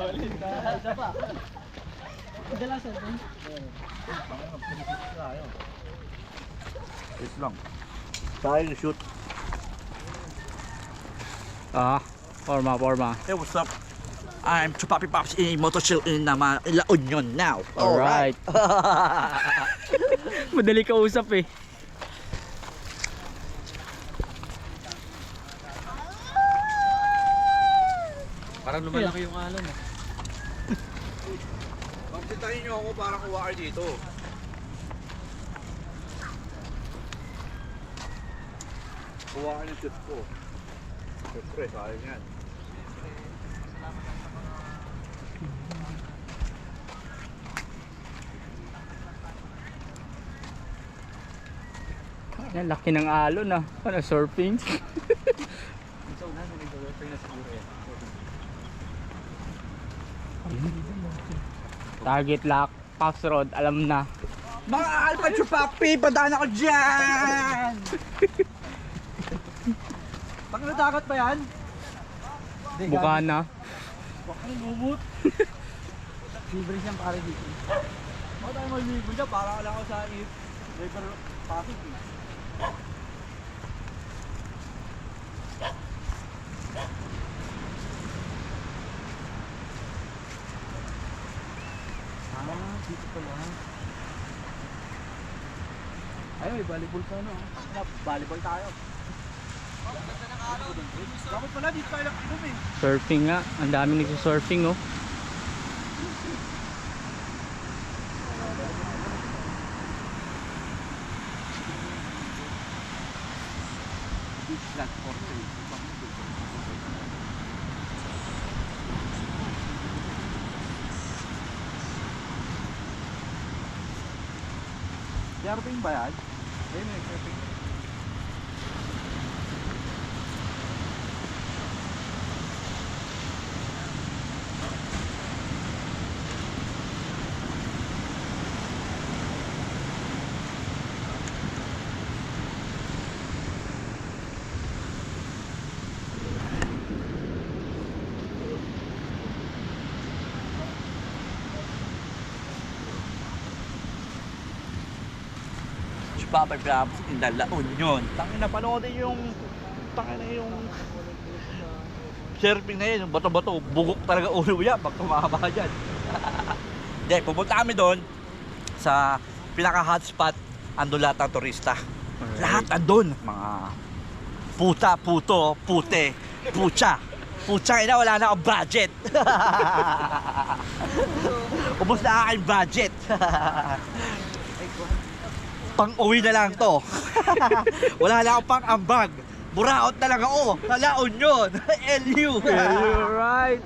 Isa pa. Kadalasan din. Wait lang. Tayo shoot. Forma. Hey, what's up? I'm Chupapi Pops in Motochill in La Union now. Alright. Madali ka usap eh. Parang lumalaki yung alon. Pagsitahin nyo ako para kuha kayo dito. Kuha kayo ng shoot ko. Siyempre, sayang yan. Ang laki ng alon ah. Ano, surfing? Target lock, Pops Road, alam na. Mga Alpha Chupapi, padaan ako dyan! Pag natakat pa yan? Mukha na. Baka lumut. Libre siyang pare dito. Baka tayo maligo dyan, para lang ako sa river Pasig. Dito pala. Ay, may volleyball ka no? Volleyball tayo. Dapat pala dito tayo lang inom eh. Surfing nga. Ang daming nagsusurfing oh. Beach land for free. Surfing ba yan? May surfing. Papa Grabs in the La Union. Tangin na panoodin yung surfing na yun, yung bato-bato, bugok talaga ulo niya pag tumama dyan. Hindi, pupunta kami doon sa pinaka-hotspot, andun lahat ng turista. Lahat andun, mga puta, puto, pute, pucha. Pucha ina, wala na akong budget. Ubus na aking budget. Pang-uwi na lang to. Wala na akong pang-ambag. Buraot na lang ako. La Union. LU. Right.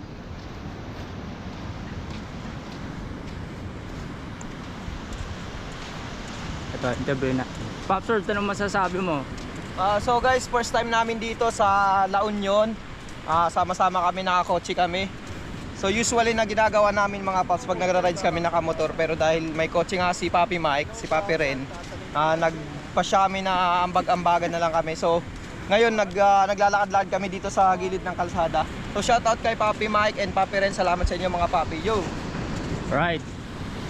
Ito, interview na. Pops Road, anong masasabi mo? So guys, first time namin dito sa La Union. Sama-sama kami, nakakotse kami. So usually na ginagawa namin mga paps pag nagra-rides kami nakamotor, pero dahil may kotse nga si Papi Mike, si Papi Ren, nagpasya kami na ambag-ambagan na lang kami. So ngayon naglalakad-lakad kami dito sa gilid ng kalsada. So shoutout kay Papi Mike and Papi Ren, salamat sa inyo mga papi. Yo! Right.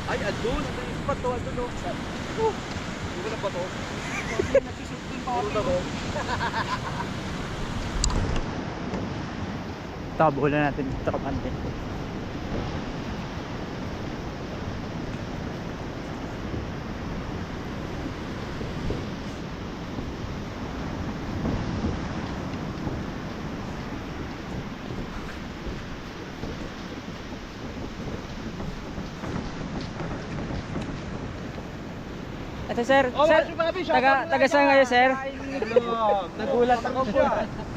Ay, andun. Pato, andun o. Hindi ko na pato. Puro na ko. Tabulan natin dito kapante. Ito sir, taga saan kayo sir? Nagulat ako po.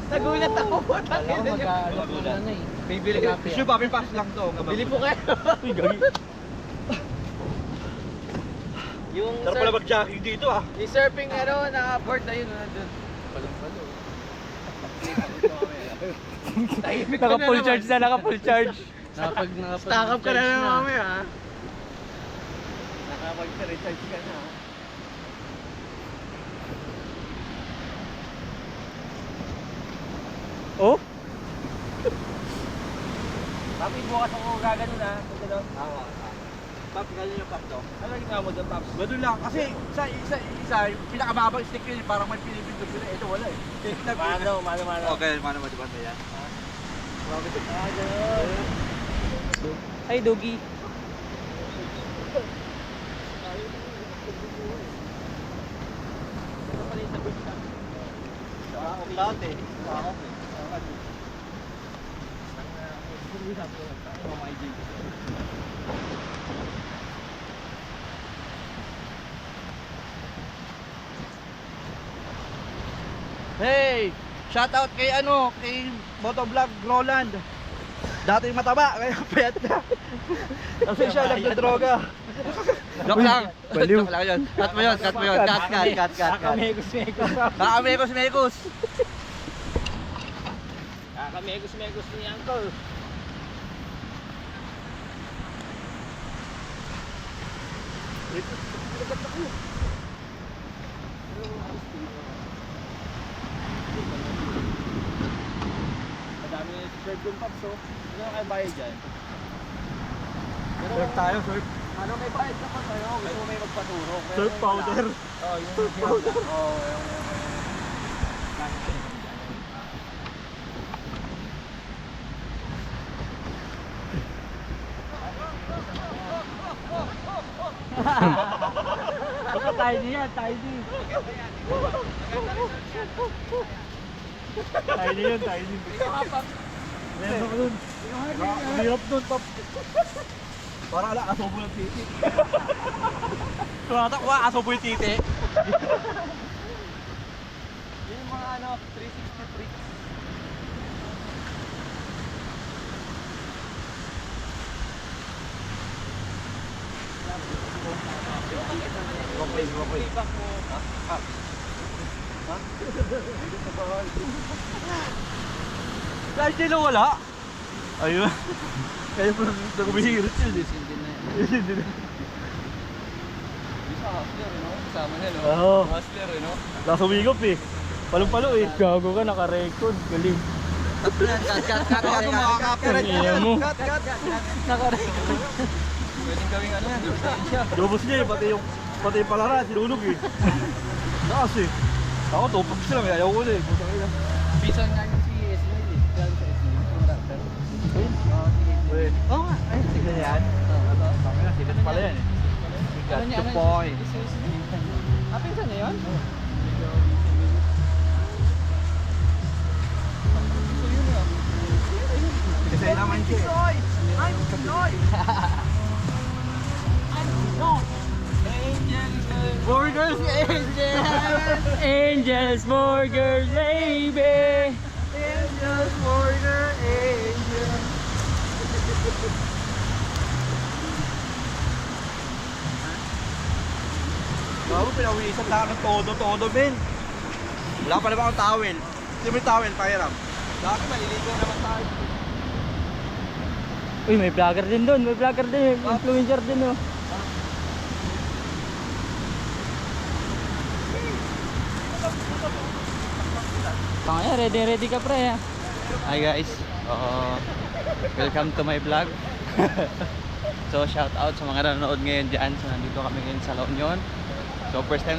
Nagulat ako po. Bibili ka. Sure, Papi Paps lang to. Bili po kayo. Yung Sarap pala mag-jogging dito ah. yung surfing na-board na yun nandun. Palang-palo. Naka full charge na, naka full charge. Stock up ka na naman mamaya ha. Nakapag-recharge ka na. Oh? Papi, bukas ako gagano na. Gagano. Oo. Paps, ganyan yung paps, no? Ano ginawa mo doon, Paps? Ganun lang. Kasi isa, yung pinakamabang stick yun, parang may pinipindot sila. Ito wala eh. Mano. Okay, mano mo, diba yan? Ay, Dugi. Dati. Hey! Shout out kay kay Motovlog Roland. Dati mataba, ngayon payat na. Kasi siya nagdodroga. Joke lang. baliw. Joke lang yun. Cut mo yun. Cut. Kakamekos-mekos. Kakamekos-mekos. Kakamekos-mekos ni Uncle. Madami na si Sir Paps, oh. Ano kayo bayad dyan? Surf tayo, surf. Ano may bayad ka pa tayo? Gusto mo may magpaturo? Surf powder. Oo, yung surf powder. Oo, yung... Basta tayo niyan, tayo din. Tiny yun, tiny. Meron ako dun. Hirap dun, Pop. Parang ala, asobo ng titi. Tumata ko, asobo yung titi. Yun yung mga 360 tricks. Feedback mo. Dahil din lang wala. Ayun. Kaya po nag-umihirot yun eh. Hindi na. Isa hustler, no? Kasama niya, no? Oo. Hustler, no? Nasa umigop eh. Palong-palo eh. Gago ka, naka-record. Galing. Cut. Ako makaka-copyright Iya mo. Cut. Naka-record. Pwedeng gawing ano yan. Lisensya. Lubos niya eh. Pati yung palara, sinunog eh. Taas eh. Ako, tupag sila. May ayaw ko na eh. Putang ina. Pisan nga yung si SNL eh. Kaya sa SNL. Contractor. Wait. Oo nga. Ay, Tignan yan. Tangina, sikat pala yan eh. Sikat to point. Ah, pinsan niya yun? Kasi naman siya eh. Burgers, Angels! Angels, Burgers, baby! Angels, Warner, Angels. Bago pinawisan na ng todo, men. Wala pa naman akong towel. Hindi mo yung towel, pakiram. Dati maliligo naman tayo. Uy, may vlogger din doon. May vlogger din. May influencer din, oh. Pangaya, ready ka pre, ha? Hi guys. Welcome to my vlog. So shout out sa mga nanonood ngayon dyan. So nandito kami ngayon sa La Union. So first time